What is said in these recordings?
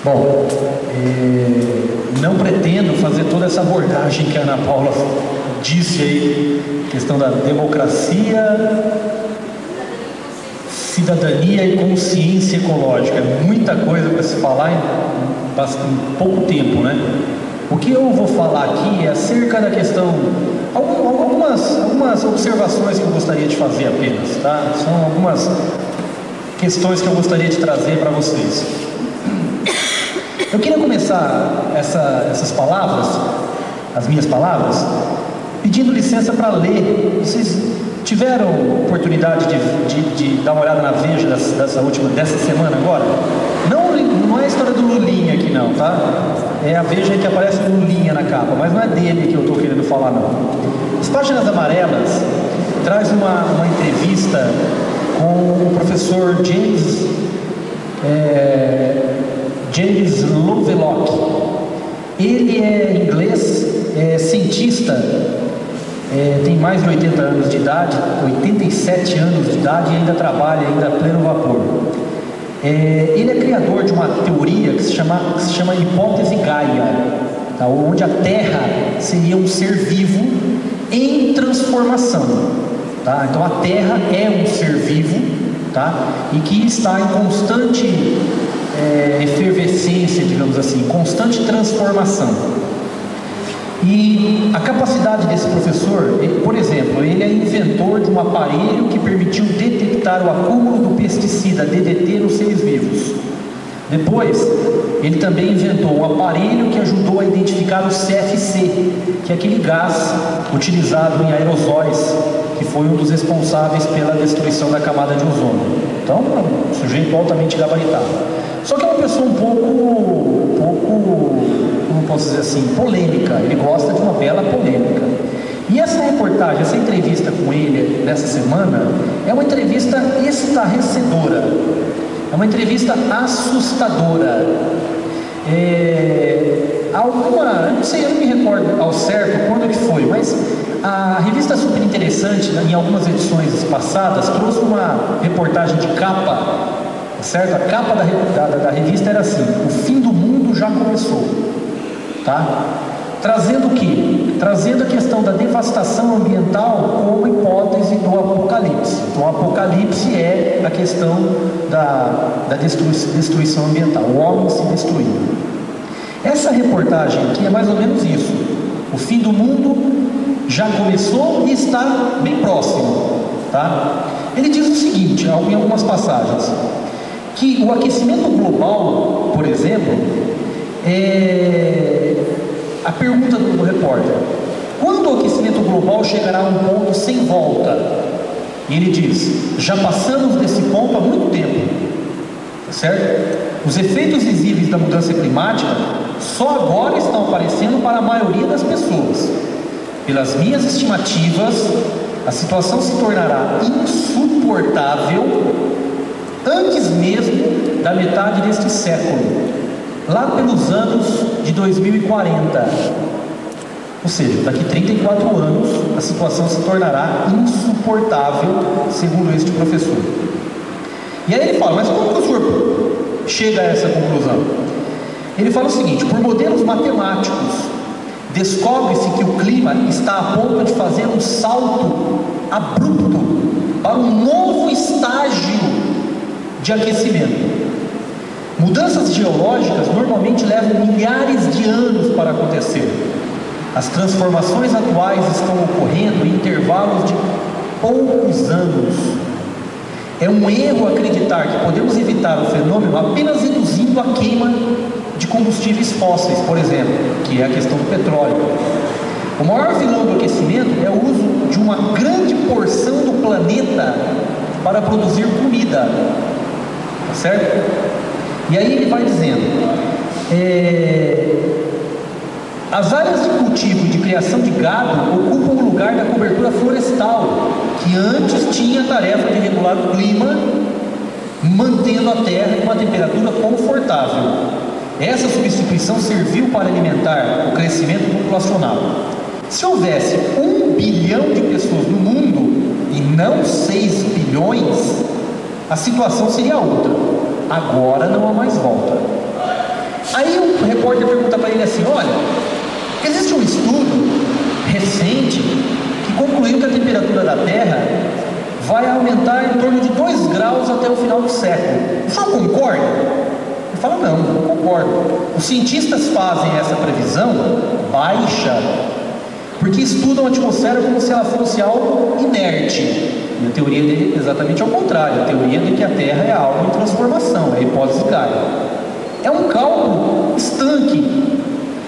Bom, não pretendo fazer toda essa abordagem que a Ana Paula disse aí, questão da democracia, cidadania e consciência ecológica. É muita coisa para se falar em pouco tempo, né? O que eu vou falar aqui é acerca da questão, algumas observações que eu gostaria de fazer apenas, tá? São algumas questões que eu gostaria de trazer para vocês. Eu queria começar essas palavras, as minhas palavras, pedindo licença para ler. Vocês tiveram oportunidade de dar uma olhada na Veja dessa semana agora? Não é a história do Lulinha aqui não, tá? É a Veja que aparece o Lulinha na capa, mas não é dele que eu estou querendo falar não. As páginas amarelas traz uma entrevista com o professor James Lovelock. Ele é inglês, é cientista, tem mais de 80 anos de idade, 87 anos de idade e ainda trabalha ainda a pleno vapor. Ele é criador de uma teoria que se chama hipótese Gaia, tá? Onde a Terra seria um ser vivo em transformação, tá? Então a Terra é um ser vivo, tá? E que está em constante efervescência, digamos assim, constante transformação. E a capacidade desse professor, por exemplo, ele é inventor de um aparelho que permitiu detectar o acúmulo do pesticida DDT nos seres vivos. Depois, ele também inventou um aparelho que ajudou a identificar o CFC, que é aquele gás utilizado em aerosóis, que foi um dos responsáveis pela destruição da camada de ozônio. Então, um sujeito altamente gabaritado. Só que é uma pessoa um pouco, como posso dizer assim, polêmica. Ele gosta de uma bela polêmica. E essa reportagem, essa entrevista com ele nessa semana, é uma entrevista estarrecedora. É uma entrevista assustadora. Eu não sei, eu não me recordo ao certo quando que foi, mas a revista Super Interessante, em algumas edições passadas, trouxe uma reportagem de capa, certo? A capa da revista era assim: o fim do mundo já começou, tá? Trazendo o quê? Trazendo a questão da devastação ambiental como hipótese do apocalipse. Então, o apocalipse é a questão da destruição ambiental, o homem se destruindo. Essa reportagem aqui é mais ou menos isso. O fim do mundo já começou e está bem próximo, tá? Ele diz o seguinte, em algumas passagens, que o aquecimento global, por exemplo, a pergunta do repórter: quando o aquecimento global chegará a um ponto sem volta? E ele diz: já passamos desse ponto há muito tempo, certo? Os efeitos visíveis da mudança climática só agora estão aparecendo para a maioria das pessoas. Pelas minhas estimativas, a situação se tornará insuportável antes mesmo da metade deste século, lá pelos anos de 2040. Ou seja, daqui 34 anos a situação se tornará insuportável, segundo este professor. E aí ele fala: mas como que o senhor chega a essa conclusão? Ele fala o seguinte: por modelos matemáticos, descobre-se que o clima está a ponto de fazer um salto abrupto para um novo estágio de aquecimento. Mudanças geológicas normalmente levam milhares de anos para acontecer. As transformações atuais estão ocorrendo em intervalos de poucos anos. É um erro acreditar que podemos evitar o fenômeno apenas reduzindo a queima de combustíveis fósseis, por exemplo, que é a questão do petróleo. O maior vilão do aquecimento é o uso de uma grande porção do planeta para produzir comida, tá certo? E aí ele vai dizendo: as áreas de cultivo e de criação de gado ocupam o lugar da cobertura florestal, que antes tinha a tarefa de regular o clima, mantendo a terra em uma temperatura confortável. Essa substituição serviu para alimentar o crescimento populacional. Se houvesse 1 bilhão de pessoas no mundo e não 6 bilhões, a situação seria outra. Agora não há mais volta. Aí o repórter pergunta para ele assim: olha, existe um estudo recente que concluiu que a temperatura da Terra vai aumentar em torno de 2 graus até o final do século. O senhor concorda? Ele fala: não concordo. Os cientistas fazem essa previsão baixa porque estudam a atmosfera como se ela fosse algo inerte. E a teoria dele é exatamente ao contrário. A teoria de que a Terra é algo em transformação, é a hipótese Gaia. É um cálculo estanque,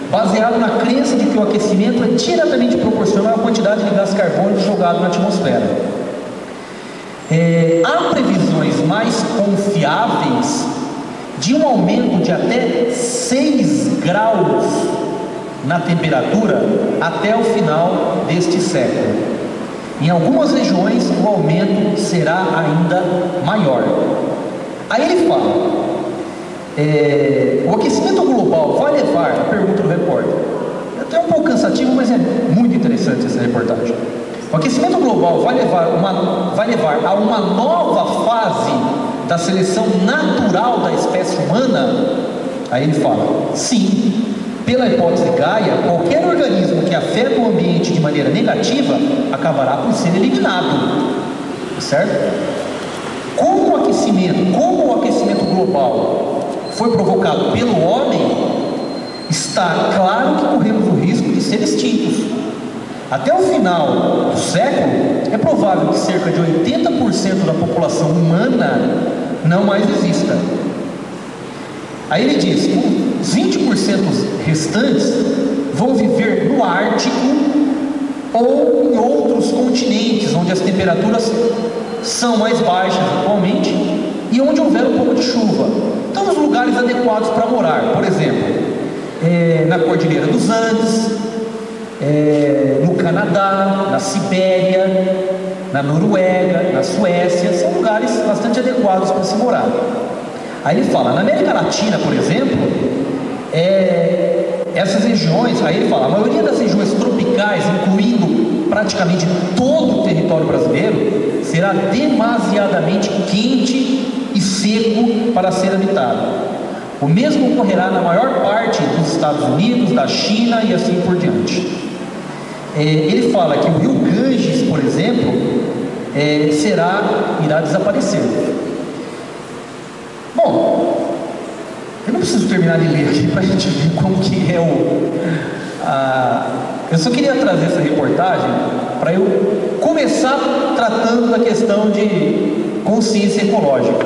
baseado na crença de que o aquecimento é diretamente proporcional à quantidade de gás carbônico jogado na atmosfera. Há previsões mais confiáveis de um aumento de até 6 graus na temperatura até o final deste século. Em algumas regiões o aumento será ainda maior. Aí ele fala: o aquecimento global vai levar, a pergunta do repórter, é até um pouco cansativo, mas é muito interessante essa reportagem. O aquecimento global vai levar a uma nova fase da seleção natural da espécie humana? Aí ele fala: sim. Pela hipótese Gaia, qualquer organismo que afeta o ambiente de maneira negativa acabará por ser eliminado, certo? Como o aquecimento global foi provocado pelo homem, está claro que corremos o risco de ser extintos. Até o final do século, é provável que cerca de 80% da população humana não mais exista. Aí ele diz: os 20% restantes vão viver no Ártico ou em outros continentes, onde as temperaturas são mais baixas atualmente e onde houver um pouco de chuva. Então, os lugares adequados para morar, por exemplo, na Cordilheira dos Andes, no Canadá, na Sibéria, na Noruega, na Suécia, são lugares bastante adequados para se morar. Aí ele fala: na América Latina, por exemplo, essas regiões, aí ele fala, a maioria das regiões tropicais, incluindo praticamente todo o território brasileiro, será demasiadamente quente e seco para ser habitado. O mesmo ocorrerá na maior parte dos Estados Unidos, da China e assim por diante. Ele fala que o rio Ganges, por exemplo, irá desaparecer. Bom, eu não preciso terminar de ler aqui para a gente ver como que é eu só queria trazer essa reportagem para eu começar tratando da questão de consciência ecológica.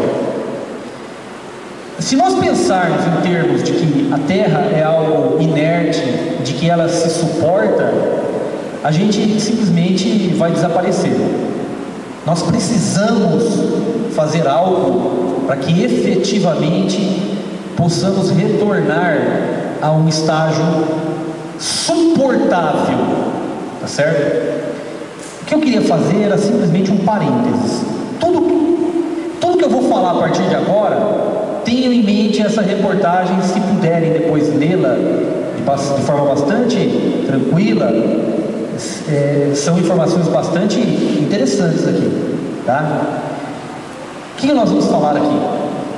Se nós pensarmos em termos de que a Terra é algo inerte, de que ela se suporta, a gente simplesmente vai desaparecer. Nós precisamos fazer algo para que efetivamente possamos retornar a um estágio suportável, tá certo? O que eu queria fazer era simplesmente um parênteses. Tudo que eu vou falar a partir de agora, tenham em mente essa reportagem, se puderem depois lê-la de forma bastante tranquila. São informações bastante interessantes aqui, tá? O que nós vamos falar aqui?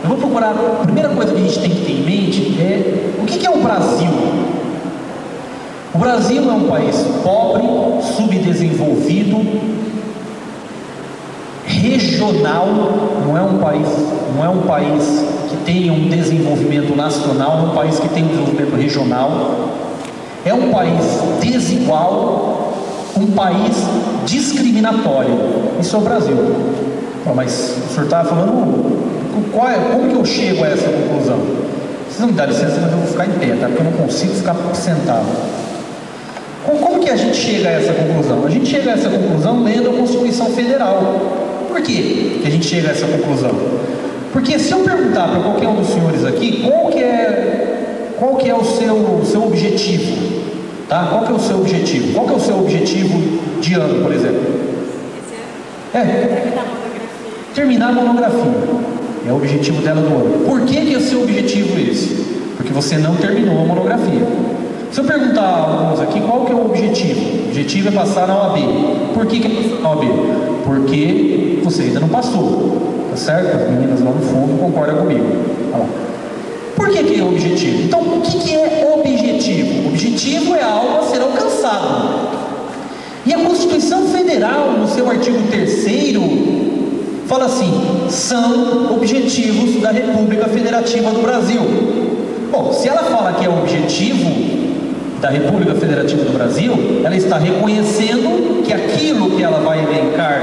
Eu vou procurar, a primeira coisa que a gente tem que ter em mente é o que é o Brasil. O Brasil é um país pobre, subdesenvolvido, regional, não é um país que tenha um desenvolvimento nacional, é um país que tem um desenvolvimento regional, é um país desigual, um país discriminatório. Isso é o Brasil. Mas o senhor estava falando, como que eu chego a essa conclusão? Vocês não me dão licença, mas eu vou ficar em pé, tá? Porque eu não consigo ficar sentado. Como que a gente chega a essa conclusão? A gente chega a essa conclusão lendo a Constituição Federal. Por quê que a gente chega a essa conclusão? Porque se eu perguntar para qualquer um dos senhores aqui, qual que é o seu objetivo? Tá? Qual que é o seu objetivo? Qual que é o seu objetivo de ano, por exemplo? Terminar a monografia. É o objetivo dela do ano. Por que é o seu objetivo esse? Porque você não terminou a monografia. Se eu perguntar a alguns aqui, qual que é o objetivo? O objetivo é passar na OAB. Por que é passar na OAB? Porque você ainda não passou. Tá certo? As meninas lá no fundo concordam comigo. Olha lá. Por que é objetivo? Então, o que é objetivo? Objetivo é algo a ser alcançado. E a Constituição Federal, no seu artigo 3º, fala assim: são objetivos da República Federativa do Brasil. Bom, se ela fala que é objetivo da República Federativa do Brasil, ela está reconhecendo que aquilo que ela vai elencar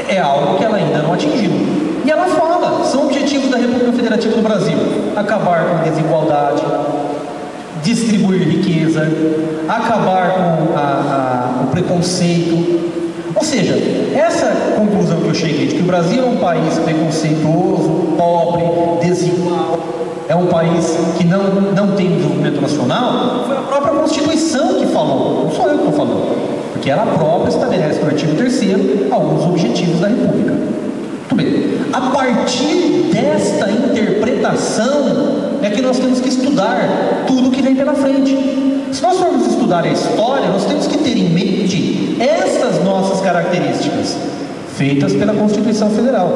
é algo que ela ainda não atingiu. E ela fala: são objetivos da República Federativa do Brasil: acabar com a desigualdade, distribuir riqueza, acabar com o preconceito. Ou seja, essa conclusão que eu cheguei de que o Brasil é um país preconceituoso, pobre, desigual, é um país que não tem desenvolvimento nacional, foi a própria Constituição que falou, não sou eu que estou falando, porque ela própria estabelece no artigo 3º alguns objetivos da República. Muito bem, a partir desta interpretação é que nós temos que estudar tudo o que vem pela frente. Se nós formos estudar a história, nós temos que ter em mente estas nossas características, feitas pela Constituição Federal.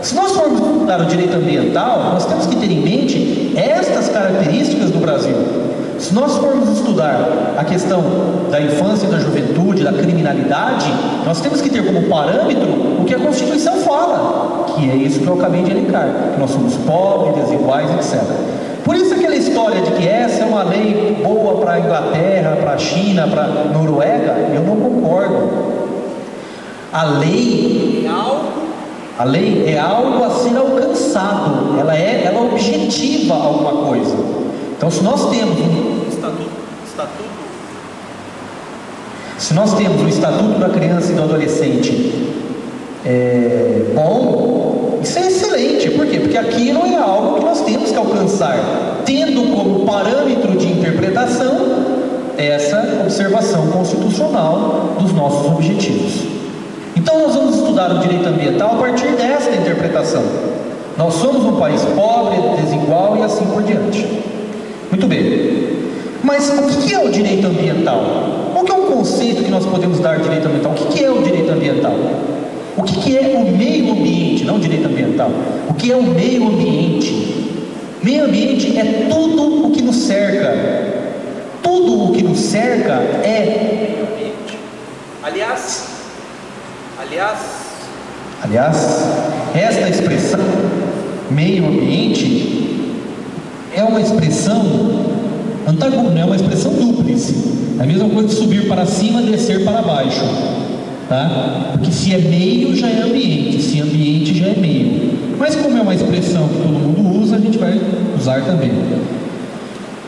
Se nós formos estudar o direito ambiental, nós temos que ter em mente estas características do Brasil. Se nós formos estudar a questão da infância e da juventude, da criminalidade, nós temos que ter como parâmetro o que a Constituição fala, que é isso que eu acabei de elencar, que nós somos pobres, desiguais, etc. Por isso aquela história de que essa é uma lei boa para a Inglaterra, para a China, para a Noruega, eu não concordo. A lei é algo a ser alcançado, ela objetiva alguma coisa. Então, se nós temos um estatuto da criança e do adolescente bom, isso é excelente. Por quê? Porque aquilo é algo que nós temos que alcançar, tendo como parâmetro de interpretação essa observação constitucional dos nossos objetivos. Então nós vamos estudar o direito ambiental a partir desta interpretação. Nós somos um país pobre, desigual e assim por diante. Muito bem. Mas o que é o direito ambiental? Qual que é um conceito que nós podemos dar de direito ambiental? O que é o direito ambiental? O que é o meio ambiente, não o direito ambiental? O que é o meio ambiente? Meio ambiente é tudo o que nos cerca. Tudo o que nos cerca é meio ambiente. Aliás, esta expressão, meio ambiente, é uma expressão antagônica, é uma expressão dúplice. É a mesma coisa de subir para cima e descer para baixo. Tá? Porque se é meio já é ambiente, se é ambiente já é meio. Mas como é uma expressão que todo mundo usa, a gente vai usar também.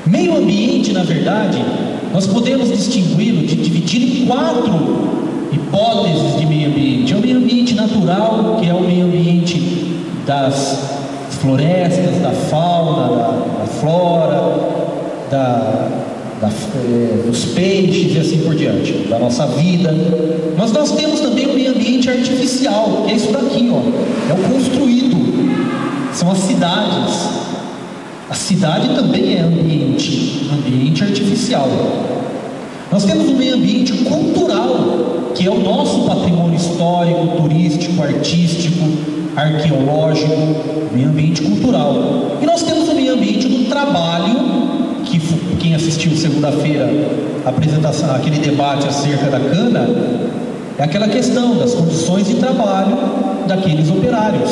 Meio ambiente, na verdade, nós podemos distingui-lo, dividir em 4 hipóteses de meio ambiente. É o meio ambiente natural, que é o meio ambiente das florestas, da fauna, da flora, dos peixes e assim por diante, da nossa vida. Mas nós temos também o meio ambiente artificial, que é isso daqui, ó, é o construído, são as cidades. A cidade também é ambiente artificial. Nós temos o meio ambiente cultural, que é o nosso patrimônio histórico, turístico, artístico, arqueológico, meio ambiente cultural. E nós temos o meio ambiente do trabalho, que quem assistiu segunda-feira a apresentação, aquele debate acerca da cana, é aquela questão das condições de trabalho daqueles operários.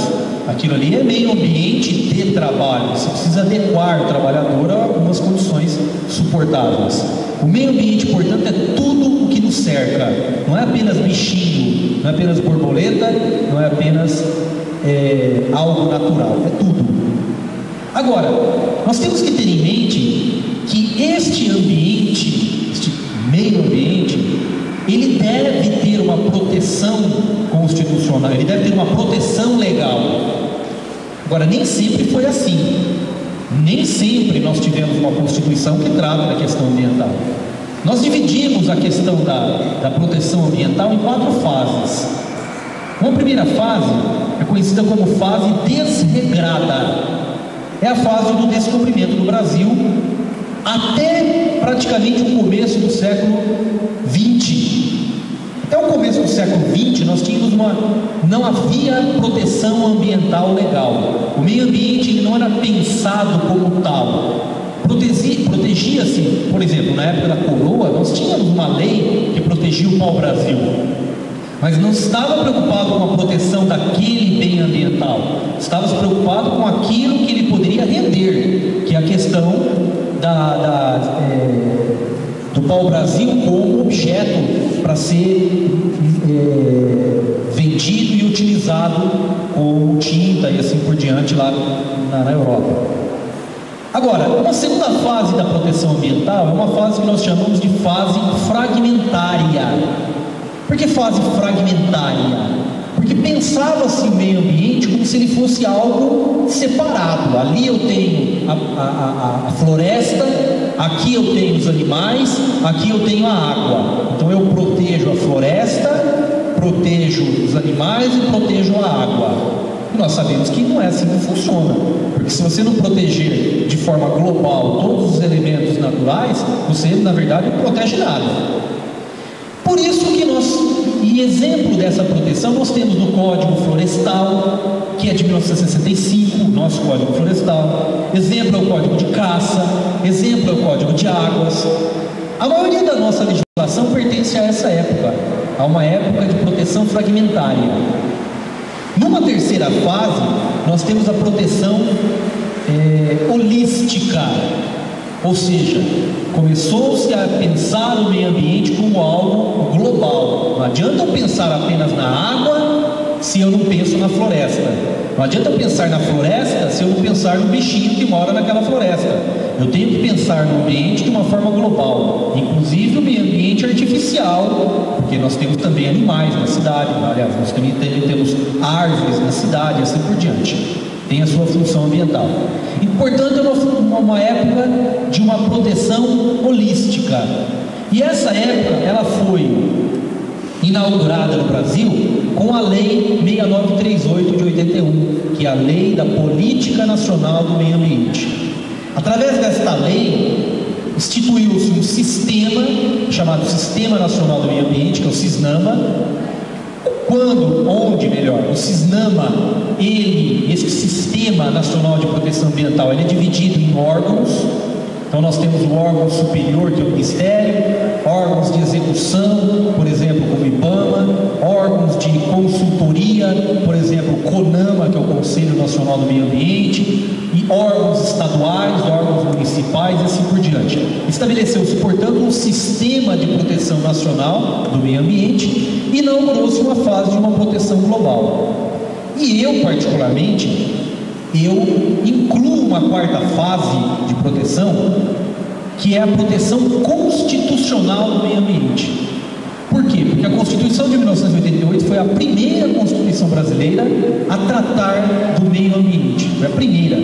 Aquilo ali é meio ambiente de trabalho. Você precisa adequar o trabalhador a algumas condições suportáveis. O meio ambiente, portanto, é tudo o que nos cerca. Não é apenas bichinho, não é apenas borboleta, não é apenas algo natural, é tudo. Agora, nós temos que ter em mente que este ambiente, este meio ambiente, ele deve ter uma proteção constitucional, ele deve ter uma proteção legal. Agora, nem sempre foi assim. Nem sempre nós tivemos uma Constituição que trata da questão ambiental. Nós dividimos a questão da proteção ambiental em 4 fases. Uma primeira fase é conhecida como fase desregrada. É a fase do descobrimento do Brasil até praticamente o começo do século XX. Até o começo do século XX nós tínhamos uma não havia proteção ambiental legal. O meio ambiente ele não era pensado como tal. Protegia-se, por exemplo, na época da coroa, nós tínhamos uma lei que protegia o pau-brasil, mas não estava preocupado com a proteção daquele bem ambiental, estava preocupado com aquilo que ele poderia render, que é a questão do pau-brasil como objeto para ser vendido e utilizado como tinta e assim por diante lá na Europa. Agora, uma segunda fase da proteção ambiental é uma fase que nós chamamos de fase fragmentária. Por que fase fragmentária? Porque pensava-se o meio ambiente como se ele fosse algo separado. Ali eu tenho a floresta, aqui eu tenho os animais, aqui eu tenho a água. Então eu protejo a floresta, protejo os animais e protejo a água. E nós sabemos que não é assim que funciona, porque se você não proteger de forma global todos os elementos naturais, você na verdade não protege nada. Por isso que exemplo dessa proteção nós temos no Código Florestal, que é de 1965, nosso Código Florestal. Exemplo é o Código de Caça, exemplo é o Código de Águas. A maioria da nossa legislação pertence a essa época, a uma época de proteção fragmentária. Numa terceira fase, nós temos a proteção holística, ou seja, começou-se a pensar o meio ambiente como algo global. Não adianta eu pensar apenas na água se eu não penso na floresta. Não adianta eu pensar na floresta se eu não pensar no bichinho que mora naquela floresta. Eu tenho que pensar no ambiente de uma forma global, inclusive o meio ambiente artificial, porque nós temos também animais na cidade, aliás, nós também temos árvores na cidade e assim por diante. Tem a sua função ambiental. E, portanto, é uma época de uma proteção holística. E essa época, ela foi inaugurada no Brasil com a Lei 6938 de 81, que é a Lei da Política Nacional do Meio Ambiente. Através desta lei, instituiu-se um sistema chamado Sistema Nacional do Meio Ambiente, que é o SISNAMA. O SISNAMA, esse Sistema Nacional de Proteção Ambiental, ele é dividido em órgãos. Então nós temos o órgão superior, que é o Ministério, órgãos de execução, por exemplo, como o IBAMA, órgãos de consultoria, por exemplo, o CONAMA, que é o Conselho Nacional do Meio Ambiente, e órgãos estaduais, órgãos municipais e assim por diante. Estabeleceu-se, portanto, um sistema de proteção nacional do meio ambiente e inaugurou-se uma fase de uma proteção global. E eu, particularmente, incluo uma quarta fase de proteção, que é a proteção constitucional do meio ambiente. Por quê? Porque a Constituição de 1988 foi a primeira Constituição brasileira a tratar do meio ambiente. Foi a primeira.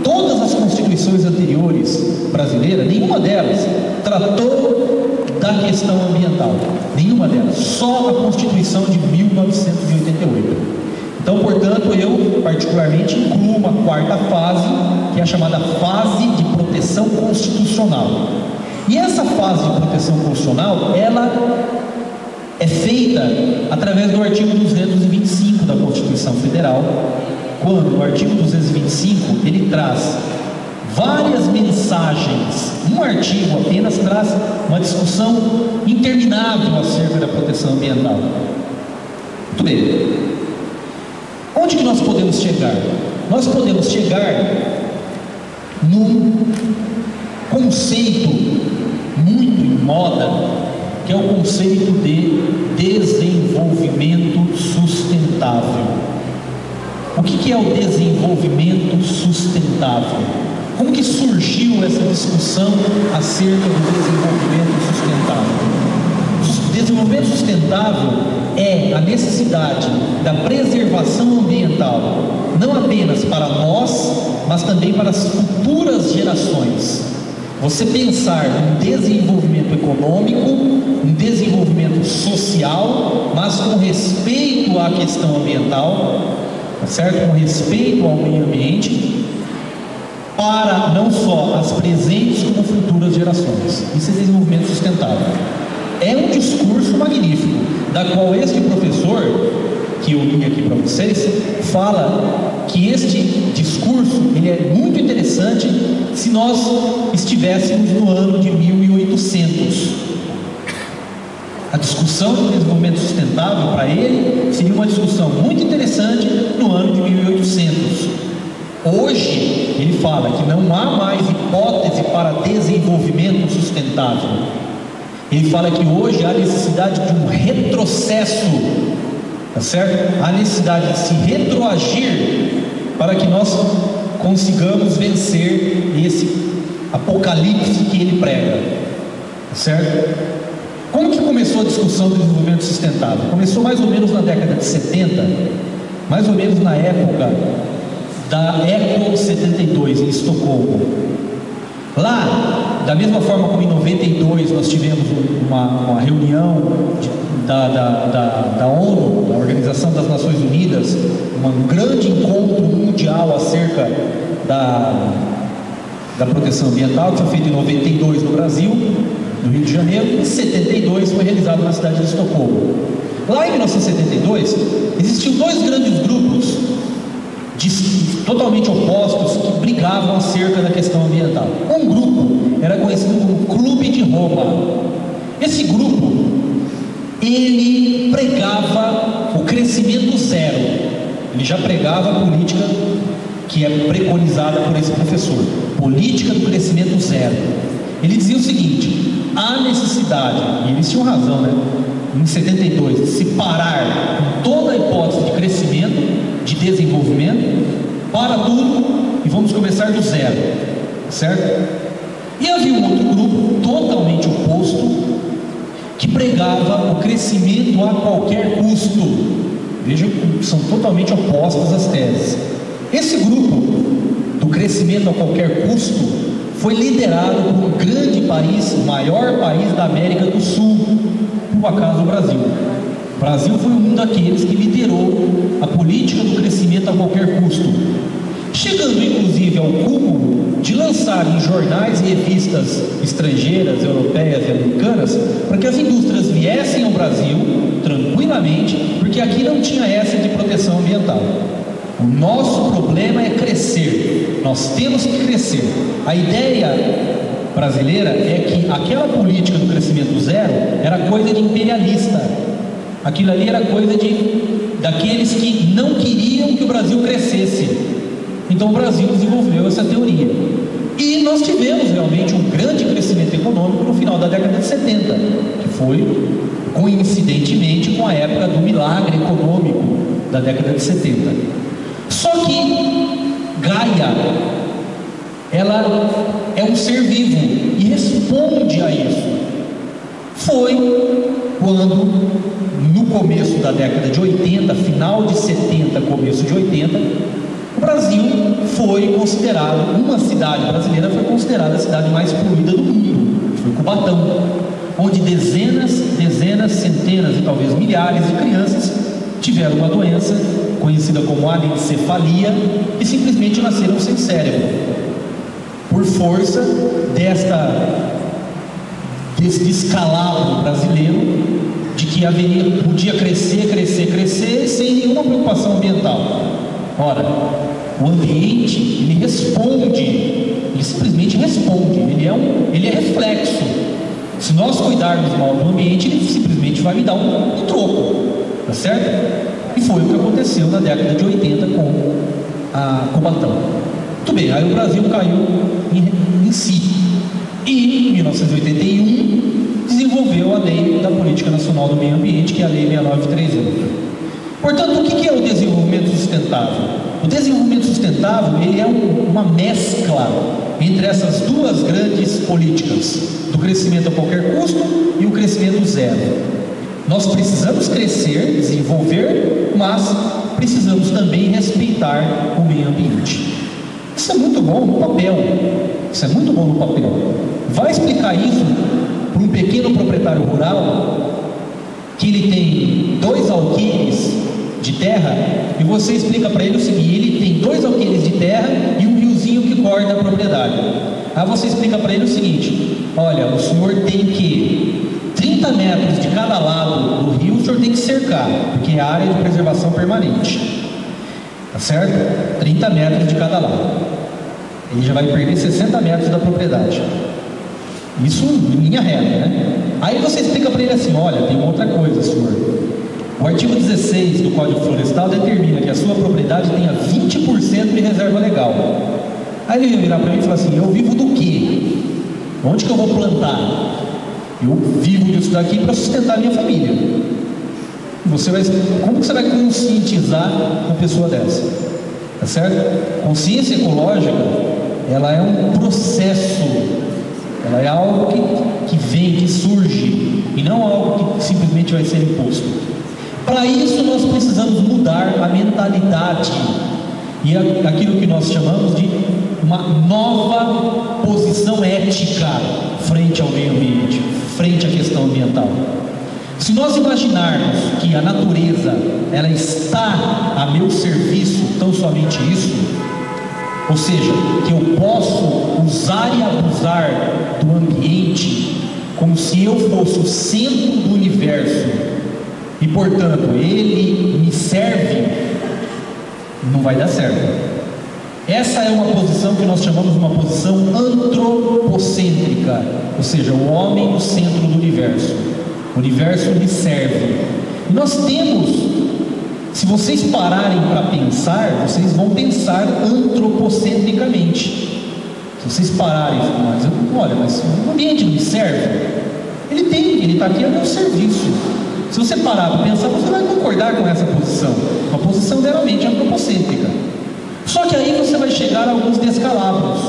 Todas as constituições anteriores brasileiras, nenhuma delas tratou da questão ambiental. Nenhuma delas. Só a Constituição de 1988. Então, portanto, eu particularmente incluo uma quarta fase, que é a chamada fase de proteção constitucional. E essa fase de proteção constitucional, ela é feita através do artigo 225 da Constituição Federal, quando o artigo 225, ele traz várias mensagens. Um artigo apenas traz uma discussão interminável acerca da proteção ambiental. Muito bem. Onde que nós podemos chegar? Nós podemos chegar num conceito muito em moda, que é o conceito de desenvolvimento sustentável. O que é o desenvolvimento sustentável? Como que surgiu essa discussão acerca do desenvolvimento sustentável? O desenvolvimento sustentável é a necessidade da preservação ambiental, não apenas para nós, mas também para as futuras gerações. Você pensar em desenvolvimento econômico, em desenvolvimento social, mas com respeito à questão ambiental, tá certo? Com respeito ao meio ambiente, para não só as presentes como futuras gerações. Isso é desenvolvimento sustentável. É um discurso magnífico, da qual este professor, que eu li aqui para vocês, fala que este discurso ele é muito interessante se nós estivéssemos no ano de 1800. A discussão do desenvolvimento sustentável para ele seria uma discussão muito interessante no ano de 1800. Hoje ele fala que não há mais hipótese para desenvolvimento sustentável. Ele fala que hoje há necessidade de um retrocesso, tá certo? Há necessidade de se retroagir para que nós consigamos vencer esse apocalipse que ele prega, tá certo? Como que começou a discussão do desenvolvimento sustentável? Começou mais ou menos na década de 70, mais ou menos na época da Eco 72 em Estocolmo. Lá, da mesma forma como em 92 nós tivemos uma reunião da ONU, da Organização das Nações Unidas, um grande encontro mundial acerca da proteção ambiental, que foi feito em 92 no Brasil, no Rio de Janeiro, e em 72 foi realizado na cidade de Estocolmo. Lá em 1972 existiam dois grandes grupos totalmente opostos que brigavam acerca da questão ambiental. Um grupo era conhecido como Clube de Roma. Esse grupo, ele pregava o crescimento zero. Ele já pregava a política que é preconizada por esse professor, política do crescimento zero. Ele dizia o seguinte: há necessidade, e eles tinham razão, né? Em 72, de se parar com toda a hipótese de crescimento, de desenvolvimento, para tudo e vamos começar do zero, certo? E havia um outro grupo totalmente oposto que pregava o crescimento a qualquer custo. Vejam que são totalmente opostas as teses. Esse grupo do crescimento a qualquer custo foi liderado por um grande país, o maior país da América do Sul, por acaso o Brasil. O Brasil foi um daqueles que liderou a política do crescimento a qualquer custo, chegando inclusive ao cúmulo de lançar em jornais e revistas estrangeiras, europeias e americanas, para que as indústrias viessem ao Brasil tranquilamente, porque aqui não tinha essa de proteção ambiental. O nosso problema é crescer, nós temos que crescer. A ideia brasileira é que aquela política do crescimento zero era coisa de imperialista. Aquilo ali era coisa daqueles que não queriam que o Brasil crescesse. Então o Brasil desenvolveu essa teoria. E nós tivemos realmente um grande crescimento econômico no final da década de 70, que foi coincidentemente com a época do milagre econômico da década de 70. Só que Gaia, ela é um ser vivo e responde a isso. Foi quando, no começo da década de 80, final de 70, começo de 80, o Brasil foi considerado, uma cidade brasileira foi considerada a cidade mais poluída do mundo, que foi Cubatão, onde dezenas, centenas e talvez milhares de crianças tiveram uma doença conhecida como anencefalia e simplesmente nasceram sem cérebro, por força desse descalabro brasileiro de que podia crescer sem nenhuma preocupação ambiental. Ora, o ambiente, ele responde, ele simplesmente responde, ele é reflexo. Se nós cuidarmos mal do ambiente, ele simplesmente vai me dar um troco, tá certo? E foi o que aconteceu na década de 80 com a Cubatão. Muito bem, aí o Brasil caiu em si. E em 1981 desenvolveu a Lei da Política Nacional do Meio Ambiente, que é a Lei 6938. Portanto, o que é o desenvolvimento sustentável? O desenvolvimento sustentável ele é uma mescla entre essas duas grandes políticas, do crescimento a qualquer custo e o crescimento zero. Nós precisamos crescer, desenvolver, mas precisamos também respeitar o meio ambiente. Isso é muito bom no papel. Isso é muito bom no papel. Vai explicar isso para um pequeno proprietário rural que ele tem 2 alqueires de terra e você explica para ele o seguinte: ele tem 2 alqueires de terra e um riozinho que corta a propriedade. Aí você explica para ele o seguinte: olha, o senhor tem que 30 metros de cada lado do rio, o senhor tem tem que cercar, porque é área de preservação permanente, tá certo? 30 metros de cada lado. Ele já vai perder 60 metros da propriedade. Isso em linha reta, né? Aí você explica para ele assim: olha, tem uma outra coisa, senhor. O artigo 16 do Código Florestal determina que a sua propriedade tenha 20% de reserva legal. Aí ele vai virar para mim e falar assim: eu vivo do quê? Onde que eu vou plantar? Eu vivo disso daqui para sustentar a minha família. Como que você vai conscientizar uma pessoa dessa? Tá certo? Consciência ecológica, ela é um processo, ela é algo que vem, que surge, e não algo que simplesmente vai ser imposto. Para isso nós precisamos mudar a mentalidade e aquilo que nós chamamos de uma nova posição ética frente ao meio ambiente, frente à questão ambiental. Se nós imaginarmos que a natureza ela está a meu serviço, tão somente isso, ou seja, que eu posso usar e abusar do ambiente como se eu fosse o centro do universo e portanto ele me serve, não vai dar certo. Essa é uma posição que nós chamamos de uma posição antropocêntrica, ou seja, o homem no centro do universo. O universo lhe serve. E nós temos, se vocês pararem para pensar, vocês vão pensar antropocentricamente. Se vocês pararem, mas o ambiente não me serve? Ele está aqui a meu serviço. Se você parar para pensar, você vai concordar com essa posição, uma posição realmente antropocêntrica. Só que aí você vai chegar a alguns descalabros,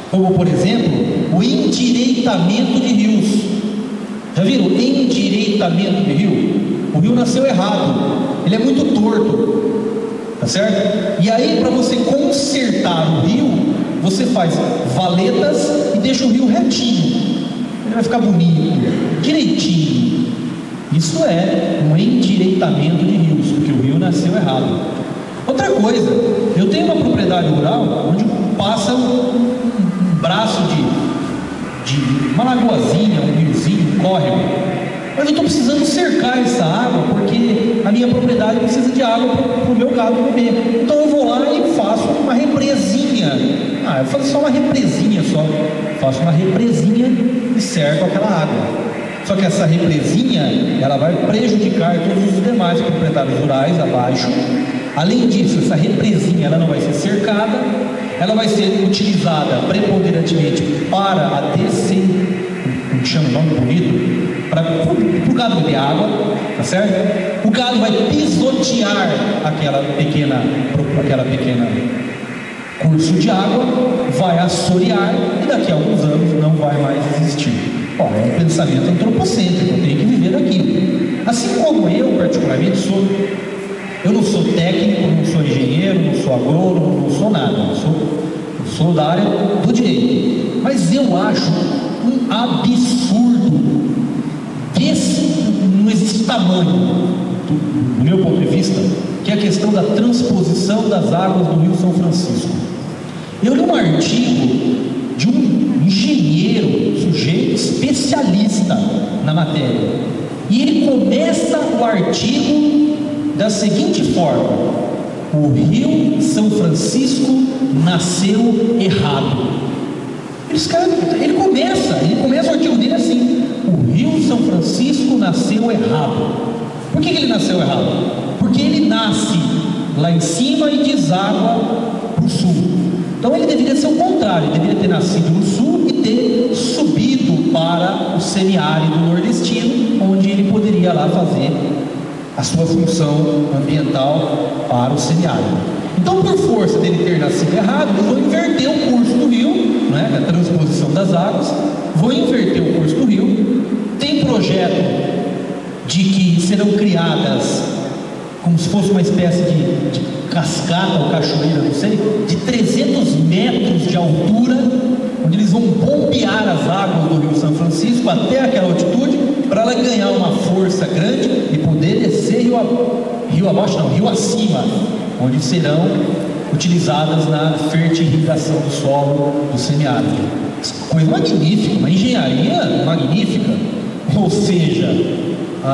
como por exemplo, o endireitamento de rios. Já viram? Endireitamento de rio? O rio nasceu errado, ele é muito torto, tá certo? E aí, para você consertar o rio, você faz valetas e deixa o rio retinho. Ele vai ficar bonito, direitinho. Isso é um endireitamento de rios, porque o rio nasceu errado. Outra coisa, eu tenho uma propriedade rural onde passa um braço de uma lagoazinha, um riozinho, um córrego, mas eu estou precisando cercar essa água porque a minha propriedade precisa de água para o meu gado beber. Então eu vou lá e faço uma represinha. Eu faço só uma represinha só. Faço uma represinha e cerco aquela água. Só que essa represinha, ela vai prejudicar todos os demais proprietários rurais abaixo. Além disso, essa represinha ela não vai ser cercada, ela vai ser utilizada preponderantemente para a como chama o nome bonito, para o gado beber água, tá certo? O gado vai pisotear aquela pequena curso de água, vai assorear e daqui a alguns anos não vai mais existir. É um pensamento antropocêntrico, eu tenho que viver daquilo. Assim como eu particularmente eu não sou técnico, não sou engenheiro, não sou agrônomo, não sou nada, eu sou da área do direito. Mas eu acho um absurdo não existe tamanho, do meu ponto de vista, que é a questão da transposição das águas do Rio São Francisco. Eu li um artigo de um engenheiro, sujeito especialista na matéria, e ele começa o artigo da seguinte forma: o Rio São Francisco nasceu errado. Ele começa o artigo dele assim: o Rio São Francisco nasceu errado. Por que ele nasceu errado? Porque ele nasce lá em cima e deságua para o sul. Então ele deveria ser o contrário, ele deveria ter nascido no sul e ter subido para o semiárido nordestino, onde ele poderia lá fazer a sua função ambiental para o semiárido. Então, por força dele ter nascido errado, eles vão inverter o curso do rio, né, a transposição das águas, vão inverter o curso do rio. Tem projeto de que serão criadas como se fosse uma espécie de cascata ou cachoeira, não sei, de 300 metros de altura, onde eles vão bombear as águas do Rio São Francisco até aquela altitude, para ela ganhar uma força grande e poder descer rio acima, onde serão utilizadas na fertilização do solo do semiárido. Coisa magnífica, uma engenharia magnífica. Ou seja,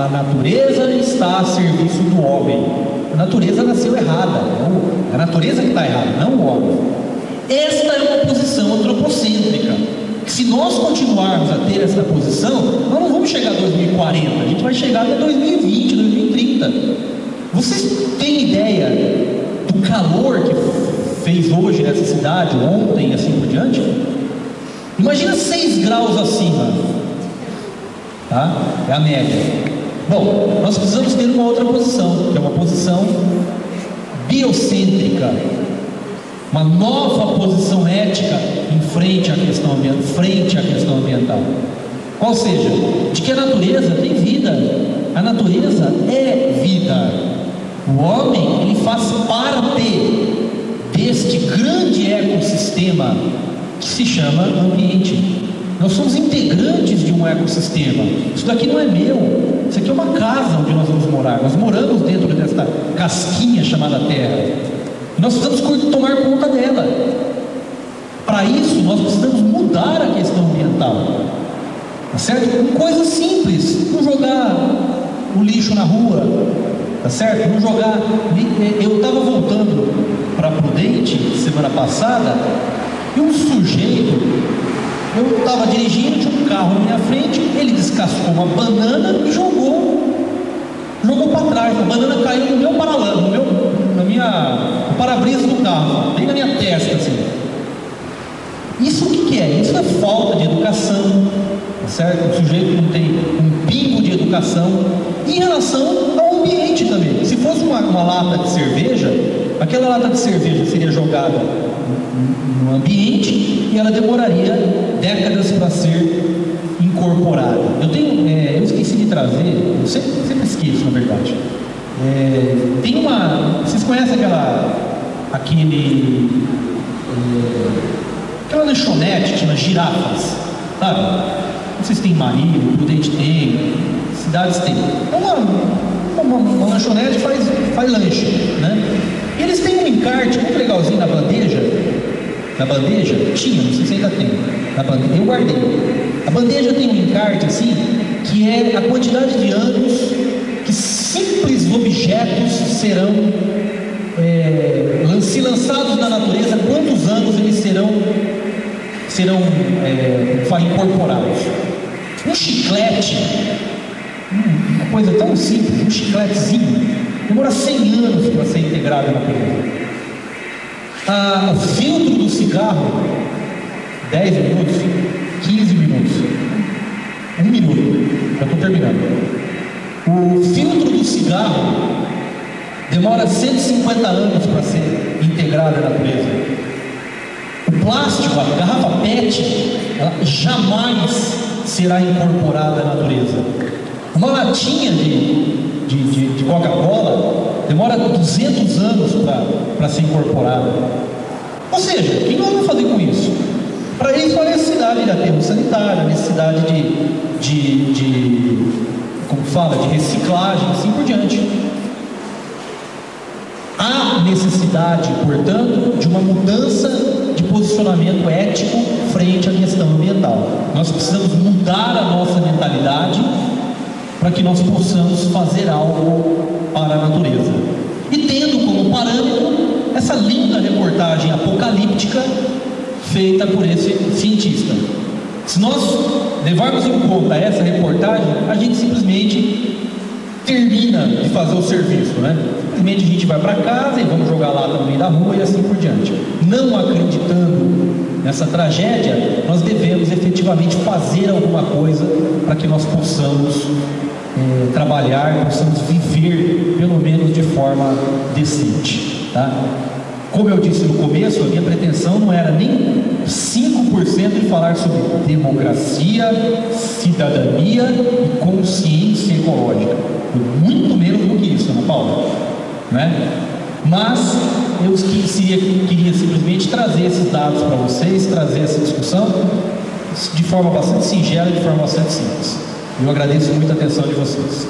a natureza está a serviço do homem. A natureza nasceu errada, é a natureza que está errada, não o homem. Esta é uma posição antropocêntrica, que se nós continuarmos a ter essa posição, nós não vamos chegar a 2040, a gente vai chegar até 2020, 2030. Vocês têm ideia do calor que fez hoje nessa cidade, ontem e assim por diante? Imagina 6 graus acima, tá? É a média. Bom, nós precisamos ter uma outra posição, que é uma posição biocêntrica, uma nova posição ética em frente à questão ambiental. Qual seja, de que a natureza tem vida, a natureza é vida. O homem, ele faz parte deste grande ecossistema que se chama ambiente. Nós somos integrantes de um ecossistema. Isso daqui não é meu, isso aqui é uma casa onde nós vamos morar. Nós moramos dentro desta casquinha chamada Terra. Nós precisamos tomar conta dela. Para isso, nós precisamos mudar a questão ambiental, tá certo? Com coisas simples, não jogar o lixo na rua, tá certo? Não jogar. Eu estava voltando para Prudente semana passada e um sujeito, eu estava dirigindo, tinha um carro na minha frente, ele descascou uma banana e jogou para trás. A banana caiu no meu paralama, no para-brisa do carro, bem na minha testa assim. Isso o que é? Isso é falta de educação, tá certo? O sujeito não tem um pingo de educação em relação ao ambiente também. Se fosse uma lata de cerveja, aquela lata de cerveja seria jogada no ambiente e ela demoraria décadas para ser incorporada. Eu esqueci de trazer, eu sempre esqueço, na verdade. Vocês conhecem aquela lanchonete que chama Girafas, sabe? Não sei se tem Marília, Prudente tem, cidades tem. É uma lanchonete faz lanche, né? E eles têm um encarte muito legalzinho na bandeja. Tinha, não sei se ainda tem. Eu guardei. A bandeja tem um encarte assim, que é a quantidade de anos que simples objetos serão se lançados na natureza, quantos anos eles serão incorporados. Um chiclete, uma coisa tão simples, um chicletezinho, demora 100 anos para ser integrado na natureza. O filtro do cigarro, 10 minutos, 15 minutos, 1 minuto, já estou terminando. O filtro do cigarro demora 150 anos para ser integrado na natureza. O plástico, a garrafa PET, ela jamais será incorporada à natureza. Uma latinha de Coca-Cola demora 200 anos para ser incorporada. Ou seja, o que nós vamos fazer com isso? Para isso, a necessidade de aterro sanitário, a necessidade de reciclagem, assim por diante. Há necessidade, portanto, de uma mudança de posicionamento ético frente à questão ambiental. Nós precisamos mudar a nossa mentalidade para que nós possamos fazer algo para a natureza. E tendo como parâmetro essa linda reportagem apocalíptica feita por esse cientista. Se nós levarmos em conta essa reportagem, a gente simplesmente termina de fazer o serviço, né? Simplesmente a gente vai para casa e vamos jogar lata no meio da rua e assim por diante. Não acreditando nessa tragédia, nós devemos efetivamente fazer alguma coisa para que nós possamos trabalhar, possamos viver pelo menos de forma decente, tá? Como eu disse no começo, a minha pretensão não era nem 5% de falar sobre democracia, cidadania e consciência ecológica. Muito menos do que isso, Ana Paula, né? Mas eu queria simplesmente trazer esses dados para vocês, trazer essa discussão de forma bastante singela e de forma bastante simples. Eu agradeço muito a atenção de vocês.